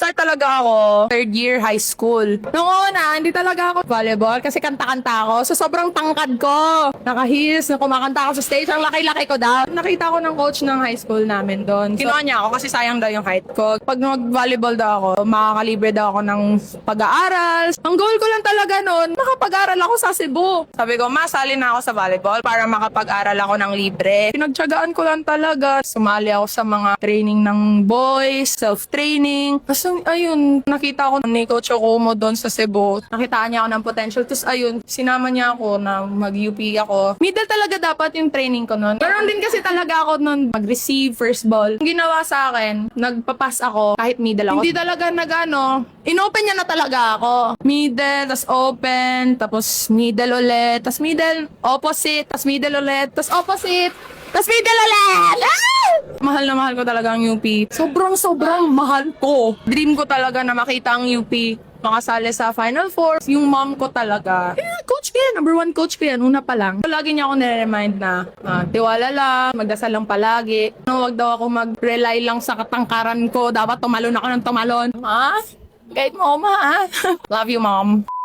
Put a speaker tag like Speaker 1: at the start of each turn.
Speaker 1: nag-start talaga ako third year high school. Noong una, hindi talaga ako volleyball kasi kanta-kanta ako. So, sobrang tangkad ko. Naka-heels, na kumakanta ako sa stage. Ang laki-laki ko daw. Nakita ko ng coach ng high school namin doon. Kinuha niya ako kasi sayang daw yung height ko. Pag mag-volleyball daw ako, makakalibre daw ako ng pag-aaral. Ang goal ko lang talaga noon, makapag-aral ako sa Cebu. Sabi ko, masali na ako sa volleyball para makapag-aral ako ng libre. Pinagtyagaan ko lang talaga. Sumali ako sa mga training ng boys, self-training. Tapos ayun, nakita ko ni Coach Okumo doon sa Cebu. Nakitaan niya ako ng potential. Tapos ayun, sinama niya ako na mag-UP ako. Middle talaga dapat yung training ko noon. Meron din kasi talaga ako noon mag-receive first ball. Ang ginawa sa akin, nagpapas ako kahit middle ako. Hindi talaga inopen niya na talaga ako. Middle, tas open, tapos middle ulit, tas middle, opposite, tas middle ulit, tas opposite. Tapos middle ulit! Ah! Mahal na mahal ko talaga ang UP. Sobrang mahal ko. Dream ko talaga na makita ang UP. Makasali sa Final Four. Yung mom ko talaga. Coach ko yan. Number 1 coach ko yan. Una pa lang. Lagi niya ako nire-remind na tiwala lang, magdasal lang palagi. Huwag daw ako mag-rely lang sa katangkaran ko. Dapat tumalon ako ng tumalon. Ma? Guide mo, ma. Love you, mom.